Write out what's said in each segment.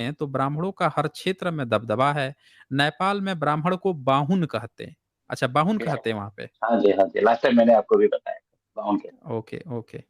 देखें तो ब्राह्मणों का हर क्षेत्र में दबदबा है। नेपाल में ब्राह्मण को बाहुन कहते हैं। अच्छा, बाहुन कहते हैं वहाँ पे? हाँ जी, हाँ जी, लास्ट टाइम मैंने आपको भी बताया था, गाँव के। Okay, okay.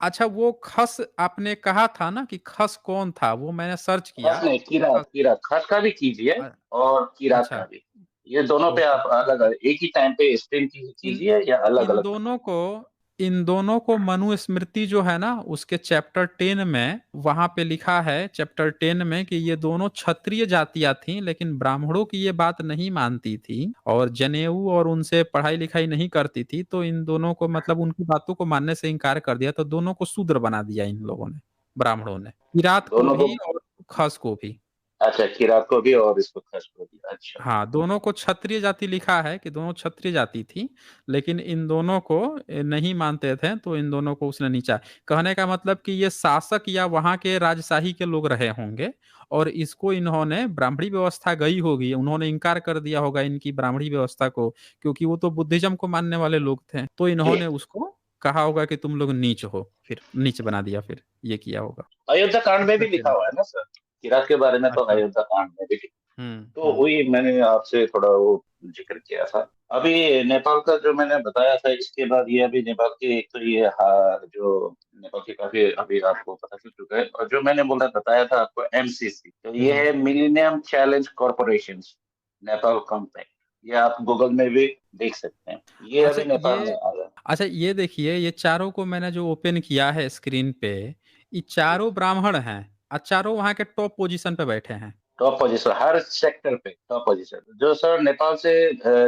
अच्छा, वो खस आपने कहा था ना कि खस कौन था? वो मैंने सर्च खस किया। नहीं, खस किरात, खस का भी कीजिए अ, और किरात का अच्छा, भी। ये दोनों पे ओके, आप ओके। अलग-अलग एक ही टाइम पे स्ट्रीम इन कीजिए या इन अलग-अलग दोनों बनाइए। को इन दोनों को मनुस्मृति जो है ना, उसके चैप्टर 10 में वहां पे लिखा है, चैप्टर 10 में, कि ये दोनों क्षत्रिय जातियां थीं, लेकिन ब्राह्मणों की ये बात नहीं मानती थी और जनेऊ और उनसे पढ़ाई लिखाई नहीं करती थी, तो इन दोनों को मतलब उनकी बातों को मानने से इनकार कर दिया, तो दोनों को शूद्र बना दिया इन लोगों ने, ब्राह्मणों ने, किरात को दोनों को, भी और खस को भी। अच्छा, किरात को भी और इसको खस को भी, अच्छा। हाँ, दोनों को क्षत्रिय जाति लिखा है कि दोनों क्षत्रिय जाति थी, लेकिन इन दोनों को नहीं मानते थे, तो इन दोनों को उसने नीचा। कहने का मतलब कि ये शासक या वहां के राजशाही के लोग रहे होंगे, और इसको इन्होंने ब्राह्मणी व्यवस्था गई होगी, उन्होंने इनकार कर दिया होगा इनकी ब्राह्मणी व्यवस्था को, क्योंकि वो तो बुद्धिज्म को मानने वाले लोग थे, तो जी, इन्होंने उसको कहा होगा कि तुम लोग नीच हो, फिर नीच बना दिया, फिर ये किया होगा। अयोध्या कांड में भी लिखा सत्य। हुआ है ना सर, किरात के बारे में तो अच्छा। अयोध्या कांड में भी लिखा। तो हम्म। वही मैंने आपसे थोड़ा वो जिक्र किया था। अभी नेपाल का जो मैंने बताया था, इसके बाद ये अभी नेपाल की एक तो ये जो नेपाल की काफी अभी आपको पता चल चुका है, और जो मैंने बताया था आपको एमसीसी, तो ये हम्म। है millennium challenge corporation Nepal compact. ये आप गूगल में भी देख सकते हैं, ये अच्छा अभी नेपाल में ये आ गया। अच्छा ये देखिए, ये चारों को मैंने जो ओपन किया है स्क्रीन पे, ये चारों ब्राह्मण हैं और चारों वहां के टॉप पोजीशन पे बैठे हैं। टॉप पोजीशन हर सेक्टर पे, टॉप पोजीशन जो सर नेपाल से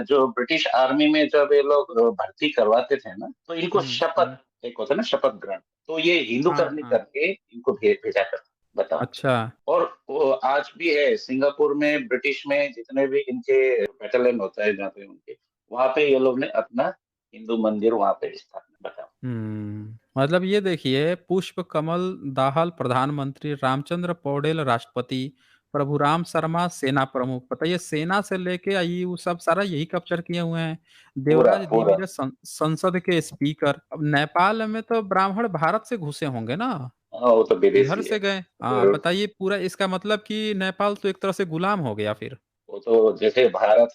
जो ब्रिटिश आर्मी में जब ये लोग भर्ती करवाते थे ना, तो इनको हम्म। शपथ, एक होता है ना शपथ ग्रहण, तो ये हिंदू हाँ, करनी हाँ। करके इनको भेजा करते, बताओ। अच्छा। और वो आज भी है सिंगापुर में, ब्रिटिश में जितने भी इनके बैटलियन होता है जहाँ पे उनके, वहां पे ये लोग ने अपना हिंदू मंदिर वहां पे स्थापना, बताओ। मतलब ये देखिए, पुष्प कमल दाहाल प्रधानमंत्री, रामचंद्र पौडेल राष्ट्रपति, प्रभुराम शर्मा सेना प्रमुख, बताइए, सेना से लेके आई वो सब सारा यही कैप्चर किए हुए हैं। पूरा देवराज पूरा। दिविजय संसद के स्पीकर। अब नेपाल में तो ब्राह्मण भारत से घुसे होंगे ना, हाँ, वो तो इधर विदेशी है। से गए। हाँ, फिर बताइए, पूरा इसका मतलब कि नेपाल तो एक तरह से गुलाम हो गया फिर। वो तो जैसे भारत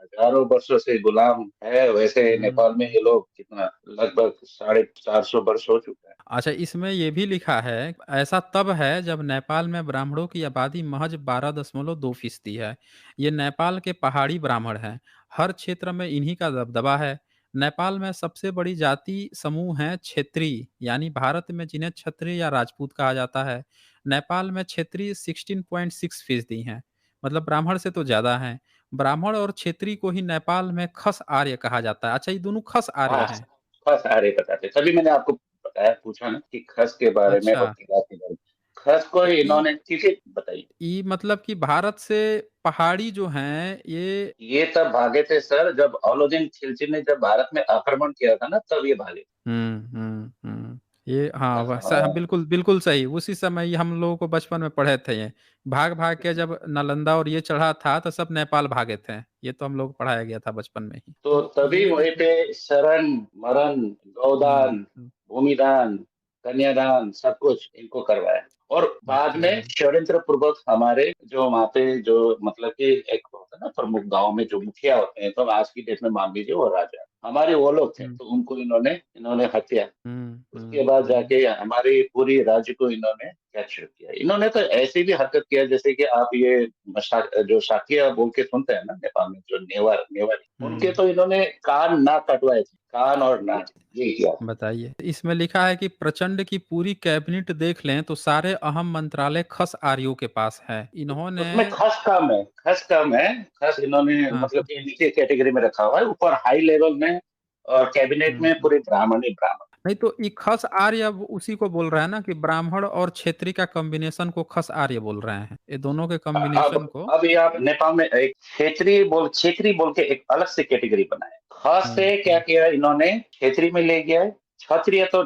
हजारों वर्षों से गुलाम है, वैसे नेपाल में हम्म। ये लोग कितना, लगभग 450 वर्ष हो चुका है। अच्छा, इसमें ये भी लिखा है, ऐसा तब है जब नेपाल में ब्राह्मणों की आबादी महज 12.2% है। ये नेपाल के पहाड़ी ब्राह्मण हैं। हर क्षेत्र में इन्हीं का दबदबा है। नेपाल में सबसे बड़ी जाति समूह है क्षेत्रीय, यानी भारत में जिन्हें क्षत्रिय या राजपूत कहा जाता है। नेपाल में क्षेत्रीय 16.6% हैं, मतलब ब्राह्मण से तो ज्यादा हैं। ब्राह्मण और क्षेत्रीय को ही नेपाल में खस आर्य कहा जाता है। अच्छा, ये दोनों खस आर्य हाँ, हैं? खस आर्य बताते, तभी मैंने आपको बताया, पूछा ना कि खस के बारे में और अच्छा। किला के बारे में। खस को तो इन्होंने, ठीक है बताइए। मतलब कि भारत से पहाड़ी जो हैं ये। ये तब भागे थे सर जब अलाउद्दीन खिलजी ने जब भारत में आक्रमण किया था ना, तब ये भागे। ये हाँ, हाँ, हाँ, बिल्कुल बिल्कुल सही, उसी समय ही हम लोगों को बचपन में पढ़े थे ये। भाग भाग के जब नालंदा और ये चढ़ा था तो सब नेपाल भागे थे, ये तो हम लोग को पढ़ाया गया था बचपन में ही, तो तो तभी ये वहीं देखिए। पे शरण, मरण, हम्म। गौदान, भूमिदान, कन्यादान सब कुछ इनको करवाया। और बाद ओके। में षड्यंत्र पूर्वक हमारे जो वहाँ पे जो मतलब कि एक होता है ना प्रमुख, गांव में जो मुखिया होते हैं, तो आज की डेट में मान लीजिए वो राजा हमारे वो लोग थे, हम्म। तो उनको इन्होंने इन्होंने हत्या। हम्म। उसके बाद हम्म। जाके हमारी पूरी राज्य को इन्होंने कैप्चर किया। इन्होंने तो ऐसी भी हरकत किया जैसे कि आप ये जो शाकिया बोल के सुनते हैं ना नेपाल में, जो नेवार नेवारी, उनके हम्म। तो इन्होंने कान नाक कटवाए थे, कान और नाक, ये किया। बताइए, इसमें लिखा है कि प्रचंड की पूरी कैबिनेट देख लें तो सारे अहम मंत्रालय खस आर्यों के पास है, इन्होंने। उसमें खस कम है, खस कम है। खस इन्होंने हाँ। मतलब कि नीचे कैटेगरी में रखा हुआ है, ऊपर हाई लेवल में और कैबिनेट में हम्म। पूरे ब्राह्मण ही ब्राह्मण। नहीं तो ये खस आर्य अब उसी को बोल रहा है ना, कि ब्राह्मण और क्षेत्रीय का कॉम्बिनेशन को खस आर्य बोल रहे हैं, ये दोनों के कॉम्बिनेशन अब को। अब ये आप नेपाल में एक क्षेत्रीय बोल के एक अलग से कैटेगरी बनाए। खास हम्म। से क्या किया इन्होंने, क्षेत्रीय में ले गया है। क्षत्रिय तो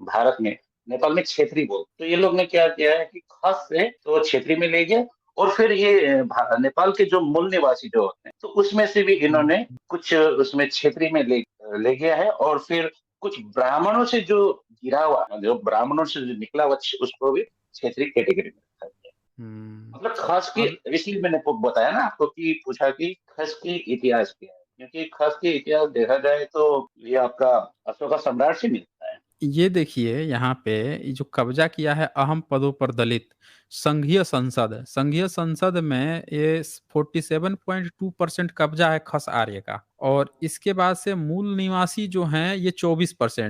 भारत में, नेपाल में क्षेत्रीय बोल, तो ये लोग ने क्या किया है कि खास से तो क्षेत्रीय में ले गया। और फिर ये नेपाल के जो मूल निवासी जो होते हैं, तो उसमें से भी हम्म। इन्होंने कुछ उसमें क्षेत्रीय में ले ले गया है। और फिर कुछ ब्राह्मणों से जो गिरा हुआ, जो ब्राह्मणों से जो निकला हुआ, उसको भी क्षेत्रीय कैटेगरी में रखा गया। हुँ। मतलब खस की, अब इसलिए मैंने बताया ना आपको कि पूछा कि खस की इतिहास क्या है? क्योंकि खस की इतिहास देखा जाए तो ये आपका अशोका सम्राट से मिलता है। ये देखिए यहाँ पे ये जो कब्जा किया है अहम पदों पर दलित, संघीय संसद में ये 47.2% कब्जा है खस आर्य का और इसके बाद से मूल निवासी जो हैं ये 24%।